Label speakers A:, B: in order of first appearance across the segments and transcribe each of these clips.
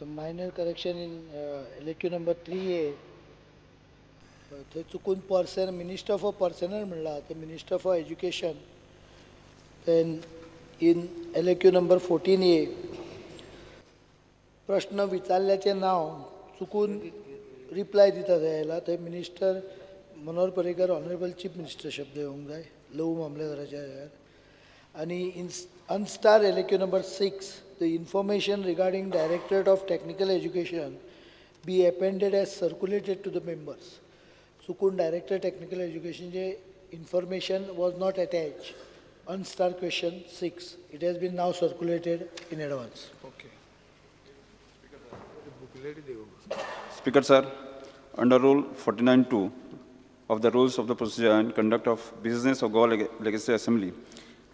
A: So minor correction in LQ number 3A. थंय चुकून person minister for personal म्हणला ते minister for education. Then in LQ number 14A प्रश्न विचारल्याचें नाव चुकून रिप्लाय दिता जायला थंय minister Manohar Parrikar honourable chief minister शब्द येवंक जाय लघु मामलेदाराच्या जाग्यार. आनी in unstar LQ number 6 the information regarding directorate of technical education be appended as circulated to the members. चुकून डायरेक्टर टेक्निकल एज्युकेशनचे information was not attach. Unstar question 6. It has been now circulated in advance.
B: Okay.
C: Speaker sir, under Rule 49(2) of the Rules of the Procedure and Conduct of Business of Goa Legislative Assembly,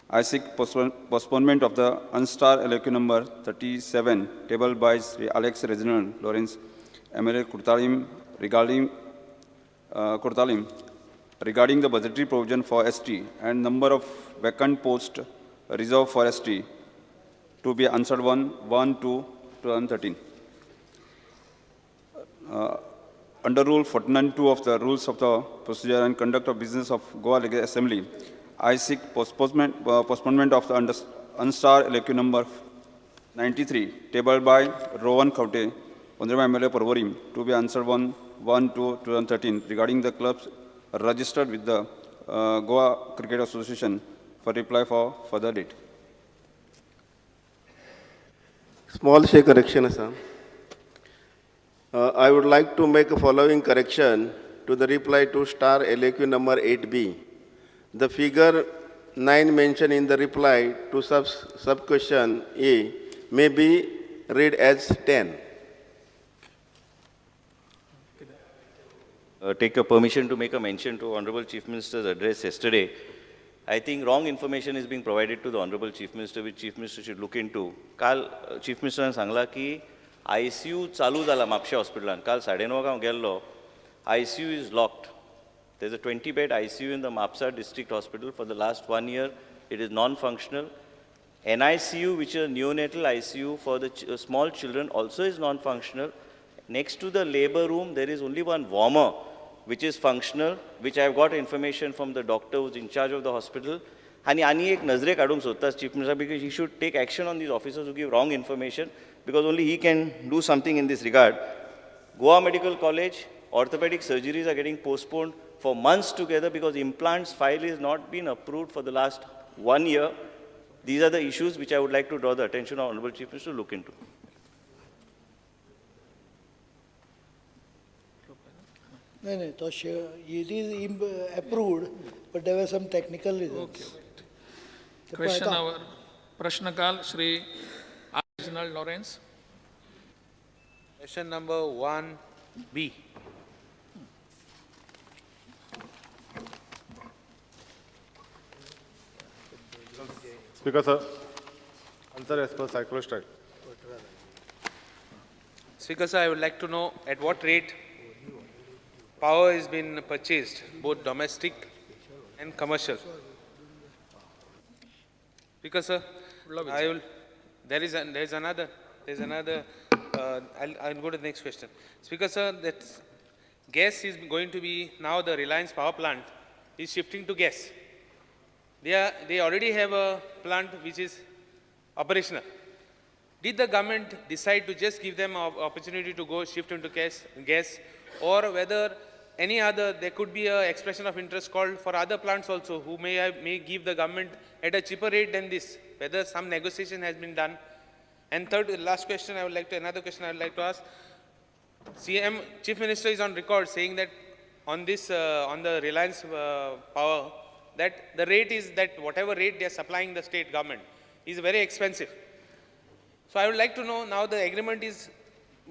C: I seek postponement of the Unstar LQ number 37, tabled by Sri Alex Reginald Lawrence, MLA Kurtalim, regarding the budgetary provision for ST and number of vacant posts reserved for ST to be answered 1/1/2013. Under Rule 49(2) of the Rules of the Procedure and Conduct of Business of Goa Legislative Assembly, I seek postponement of the Unstar LQ number 93, tabled by Rowan Kaute, Honorable MLA Porvorim, to be answered 1/1/2013, regarding the clubs registered with the Goa Cricket Association for reply for further date.
D: Small share correction, sir. I would like to make a following correction to the reply to star LAQ number 8B. The figure 9 mentioned in the reply to sub-question A may be read as 10.
E: Take a permission to make a mention to Honorable Chief Minister's address yesterday. I think wrong information is being provided to the Honorable Chief Minister, which Chief Minister should look into. काल Chief Minister Sangla की ICU चालू जाला म्हापशा हॉस्पिटलान. काल 9:30 हांव गेल्लो. ICU is locked. There's a 20-bed ICU in the Mapsa District Hospital. For the last 1 year, it is non-functional. NICU, which is a neonatal ICU for the small children, also is non-functional. Next to the labor room, there is only one warmer, which is functional, which I have got information from the doctor who's in charge of the hospital. Ani ek nazre kadung sotta Chief Minister, because he should take action on these officers who give wrong information, because only he can do something in this regard. Goa Medical College, orthopedic surgeries are getting postponed for months together because implants file is not been approved for the last 1 year. These are the issues which I would like to draw the attention of Honorable Chief Minister to look into.
A: No, it is approved, but there were some technical reasons.
B: Okay. Question hour. Prashnakal Shri Reginald Lawrence.
F: Question number 1B.
G: Speaker sir, answer as per circular style.
F: Speaker sir, I would like to know at what rate power has been purchased, both domestic and commercial. Speaker sir, there's another. I'll go to the next question. Speaker sir, that gas is going to be now the Reliance power plant is shifting to gas. They already have a plant which is operational. Did the government decide to just give them an opportunity to go shift into gas, or whether any other, there could be an expression of interest called for other plants also who may give the government at a cheaper rate than this, whether some negotiation has been done? And third, last question another question I would like to ask. CM, Chief Minister is on record saying that on this, on the Reliance power, that the rate is that whatever rate they are supplying the state government is very expensive. So I would like to know, now the agreement is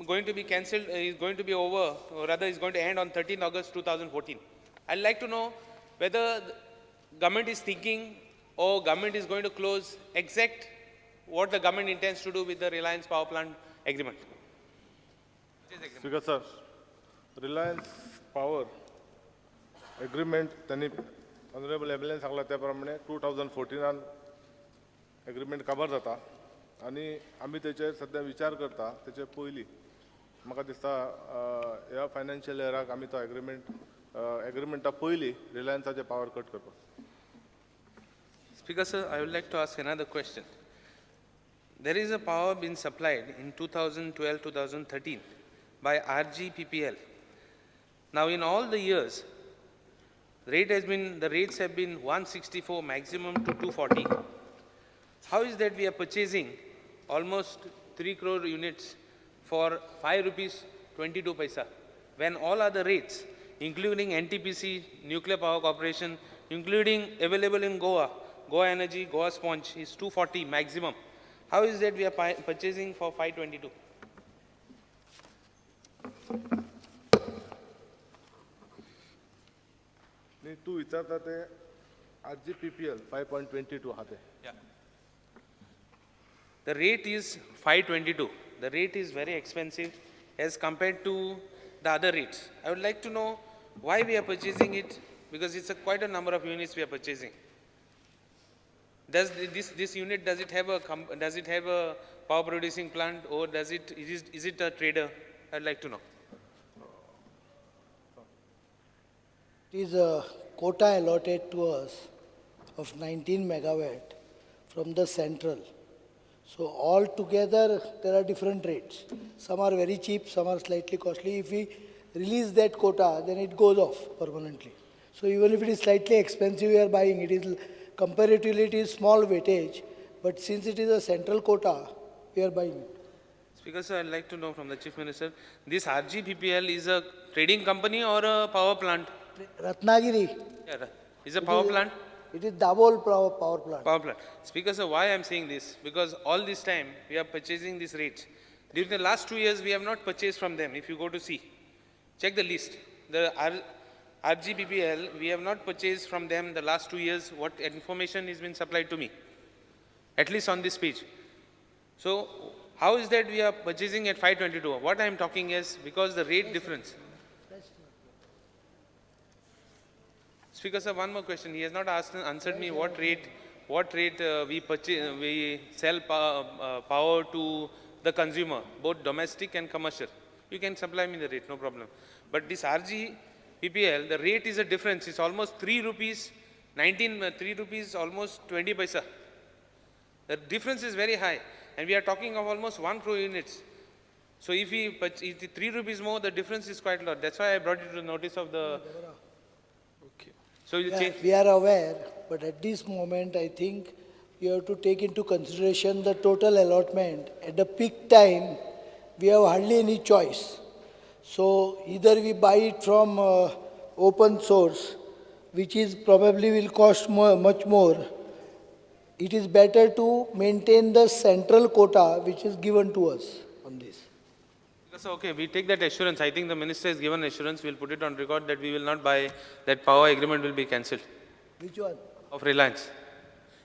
F: going to be cancelled, is going to be over, or rather is going to end on 13 August 2014. I'd like to know whether the government is thinking or government is going to close exact what the government intends to do with the Reliance power plant agreement.
G: Speaker sir, Reliance Power agreement त्यांनी Honorable MLA Sangla त्याप्रमाणे 2014 agreement cover जाता. आनी आमी तेचेर सध्या विचार करता तेचे पयलीं म्हाका दिसता ह्या फायनान्शियल इयराक आमी तो एग्रीमेंटा पयलीं रिलायन्साचे पावर कट करपाक.
F: Speaker, sir, I would like to ask another question. There is a power being supplied in 2012-2013 by RGPPL. Now, in all the years, the rates have been 164 maximum to 240. How is that we are purchasing almost 3 crore units for 5 rupees 22 paisa, when all other rates, including NTPC, Nuclear Power Corporation, including available in Goa, Goa Energy, Goa Sponge, is 240 maximum. How is that we are purchasing for 522?
G: न्ही तूं विचारता ते RGPPL 5.22 आहा ते.
F: The rate is 522. The rate is very expensive as compared to the other rates. I would like to know why we are purchasing it, because it's quite a number of units we are purchasing. Does this unit, does it have a power producing plant, or is it a trader? I'd like to know.
A: It is a quota allotted to us of 19 megawatt from the central. So all together there are different rates. Some are very cheap, some are slightly costly. If we release that quota, then it goes off permanently. So even if it is slightly expensive, we are buying it. Is comparatively it is small weightage, but since it is a central quota, we are buying it.
F: Speaker, sir, I'd like to know from the Chief Minister, this RGPPL is a trading company or a power plant?
A: Ratnagiri,
F: Yeah, is a power plant?
A: it is Dabol power plant.
F: Power plant. Speaker, sir, why I'm saying this? Because all this time we are purchasing these rates. During the last 2 years, we have not purchased from them. If you go to see, check the list. The RGPPL, we have not purchased from them the last 2 years. What information has been supplied to me? At least on this page. So, how is that we are purchasing at 522? What I am talking is because the rate difference. Speaker, sir, one more question. He has not answered me what rate we sell power to the consumer, both domestic and commercial. You can supply me the rate, no problem. But this RGPPL, the rate is a difference. It's almost 3 rupees, 3 rupees, almost 20 paisa. The difference is very high. And we are talking of almost 1 crore units. So if we 3 rupees more, the difference is quite a lot. That's why I brought it to the notice of the. Okay. So you change.
A: We are aware, but at this moment, I think you have to take into consideration the total allotment. At the peak time, we have hardly any choice. So either we buy it from open source, which is probably will cost much more. It is better to maintain the central quota which is given to us on this.
F: So, okay, we take that assurance. I think the minister has given assurance. We'll put it on record that we will not buy, that power agreement will be cancelled
A: Which one?
F: of Reliance.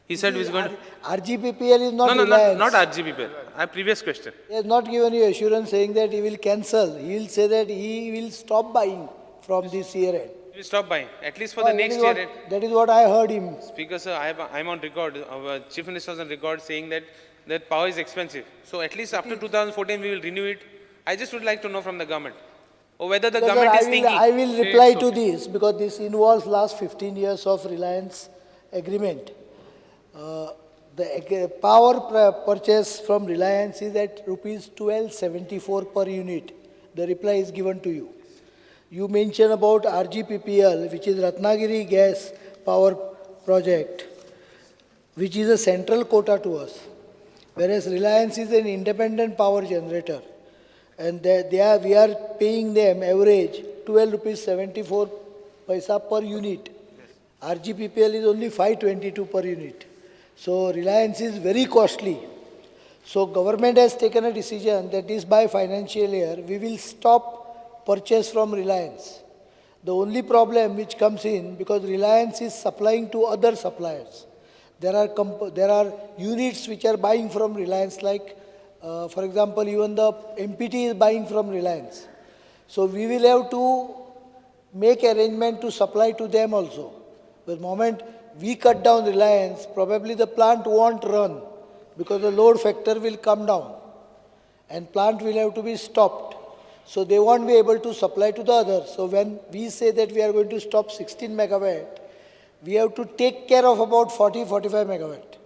F: He said he's going to.
A: RGPPL is not
F: No,
A: Reliance.
F: not RGPPL. Previous question.
A: He has not given you assurance saying that he will cancel. He will say that he will stop buying from this year end.
F: We will stop buying, at least for the next year end.
A: That is what I heard him.
F: Speaker, sir, I'm on record, Chief Minister is on record saying that power is expensive. So at least after 2014 we will renew it. I just would like to know from the government, or whether the
A: Because
F: government is thinking.
A: I will reply to this because this involves last 15 years of Reliance agreement. The power purchase from Reliance is at rupees 1274 per unit. The reply is given to you. You mentioned about RGPPL, which is Ratnagiri Gas Power Project, which is a central quota to us, whereas Reliance is an independent power generator. And we are paying them average 12 rupees 74 paisa per unit. RGPPL is only 522 per unit. So Reliance is very costly. So government has taken a decision that is by financial year, we will stop purchase from Reliance. The only problem which comes in, because Reliance is supplying to other suppliers. There are units which are buying from Reliance, like for example, even the MPT is buying from Reliance. So we will have to make arrangement to supply to them also. The moment we cut down Reliance, probably the plant won't run because the load factor will come down and plant will have to be stopped. So they won't be able to supply to the others. So when we say that we are going to stop 16 megawatt, we have to take care of about 40-45 megawatt.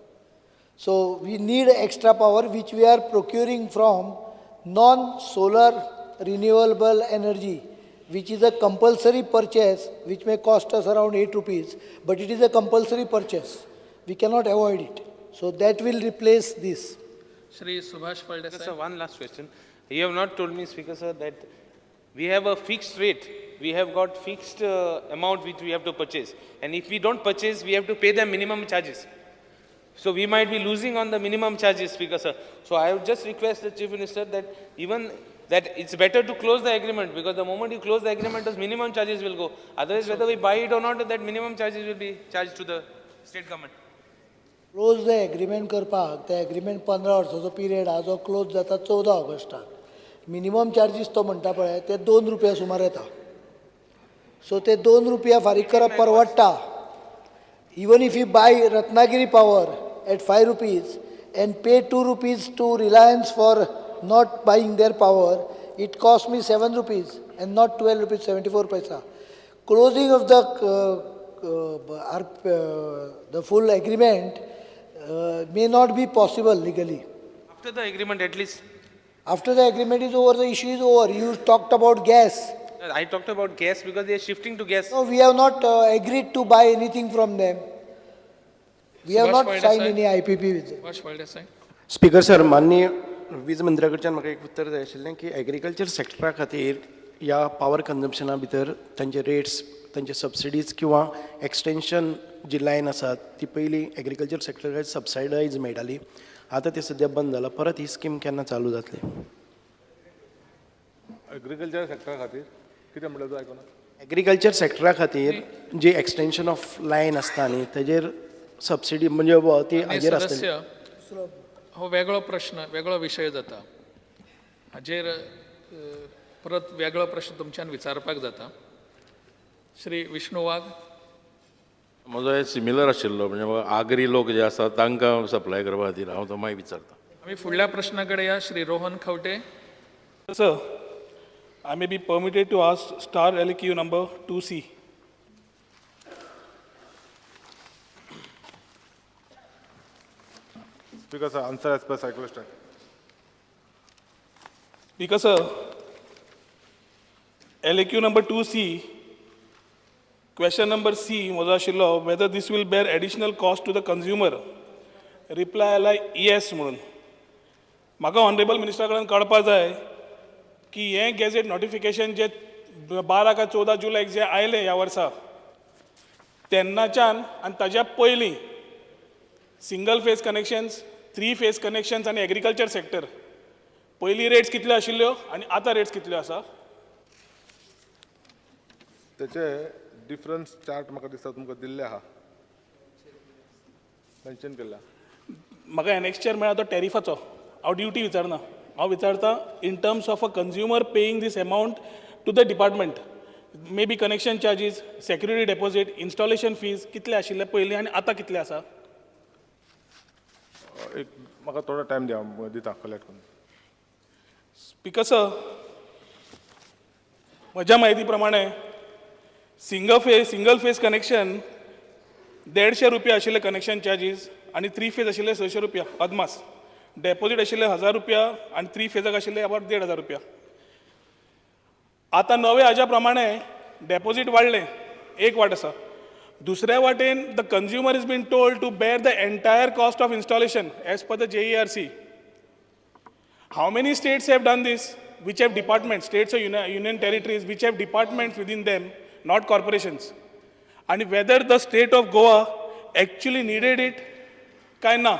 A: So we need extra power which we are procuring from non-solar renewable energy, which is a compulsory purchase, which may cost us around 8 rupees, but it is a compulsory purchase. We cannot avoid it. So that will replace this.
B: Shri Subhash Palde
F: Sir,
B: sahib.
F: one last question. You have not told me, Speaker, sir, that we have a fixed rate. We have got fixed amount which we have to purchase. And if we don't purchase, we have to pay the minimum charges. So we might be losing on the minimum charges, Speaker, sir. So I would just request the Chief Minister that even that it's better to close the agreement, because the moment you close the agreement, those minimum charges will go. Otherwise, whether we buy it or not, that minimum charges will be charged to the state government.
A: Close the agreement करपाक ते agreement 15 वर्साचो period हा जो close जाता 14 ऑगस्टाक minimum charges तो म्हणटा पळय ते 2 रुपया सुमार येता सो ते 2 रुपया फारीक करप परवडटा even if you buy Ratnagiri power at 5 rupees and pay 2 rupees to Reliance for not buying their power, it cost me 7 rupees and not 12 rupees 74 paisa. Closing of the full agreement may not be possible legally.
F: After the agreement, at least.
A: After the agreement is over, the issue is over. You talked about gas.
F: I talked about gas because they are shifting to gas.
A: No, we have not agreed to buy anything from them. We have
B: Subhash
A: not
B: Palde
A: signed
B: sahib.
A: any IPP with them.
B: Subhash Palde sahib.
H: Speaker sir माननीय वीज मंत्र्या कडच्यान म्हाका एक उत्तर जाय आशिल्लें की agriculture सेक्टरा खातीर ह्या पावर कन्जम्पशना भितर तांचे रेट्स तांचे सबसिडीज किंवा एक्सटेंशन जी लायन आसा ती पयलीं एग्रीकल्चर सेक्टराक सबसिडायज मेळटाली आतां ती सद्या बंद जाला परत ही स्कीम केन्ना चालू जातली
G: एग्रीकल्चर सेक्टरा खातीर कितें म्हणलें तूं आयकूना
H: एग्रीकल्चर सेक्टरा खातीर जी एक्सटेंशन ऑफ लायन आसता न्ही ताजेर सबसिडी म्हणजे ती
B: आणि
H: हाजेर आसतली
B: सदस्य हो वेगळो प्रश्न वेगळो विशय जाता हाजेर परत वेगळो प्रश्न तुमच्यान विचारपाक जाता श्री विष्णू वाघ
I: म्हजो हे सिमिलर आशिल्लो म्हणजे म्हाका आगरी लोक जे आसात तांकां सप्लाय करपा खातीर हांव तो मागीर विचारता
B: आमी फुडल्या प्रश्ना कडेन या Shri Rohan Khaunte
J: Sir, I may be permitted to ask star LQ number 2C.
G: Speaker, sir, answer as per cycle stack.
J: Because, sir, LQ number 2C, question number C was आशिल्लो whether this will bear additional cost to the consumer. Reply आयला yes म्हणून. म्हाका honourable मिनिस्टरा कडल्यान कळपा जाय की हें gazette notification जे 12 काय 14 जुलैक जे आयलें ह्या वर्सा तेन्नाच्यान आनी ताज्या पयलीं single phase connections 3 phase connections आनी एग्रीकल्चर सेक्टर पयलीं रेट्स कितल्यो आशिल्ल्यो आनी आतां रेट्स कितल्यो आसा
G: त्याचे डिफरन्स चार्ट म्हाका दिसता तुमकां दिल्ले आहा मेन्शन केला
J: म्हाका एनॅक्स्चर मेळ्ळा तो टॅरिफाचो हांव ड्युटी विचारना हांव विचारता in terms of a consumer paying this amount to the department may be connection charges security deposit installation fees कितले आशिल्ले पयलीं आनी आतां कितले आसा
G: एक म्हाका थोडो टायम दिया दिता कलेक्ट करून
J: बिकॉज म्हज्या म्हायती प्रमाणे सिंगल फेज कनेक्शन 150 रुपया आशिल्ले कनेक्शन चार्जीस आनी 3 फेज आशिल्ले 600 रुपया अदमास डेपॉझीट आशिल्ले 1000 रुपया आनी 3 फेजाक आशिल्ले अबावट 1500 रुपया आतां नवे हाज्या प्रमाणे डेपॉझीट वाडलें एक वाट आसा दुसऱ्या वाटेन the consumer is been told to bear the entire cost of installation as per the JERC. How many states have done this? Which have departments, states or union territories, which have departments within them, not corporations. And whether the state of Goa actually needed it, काय ना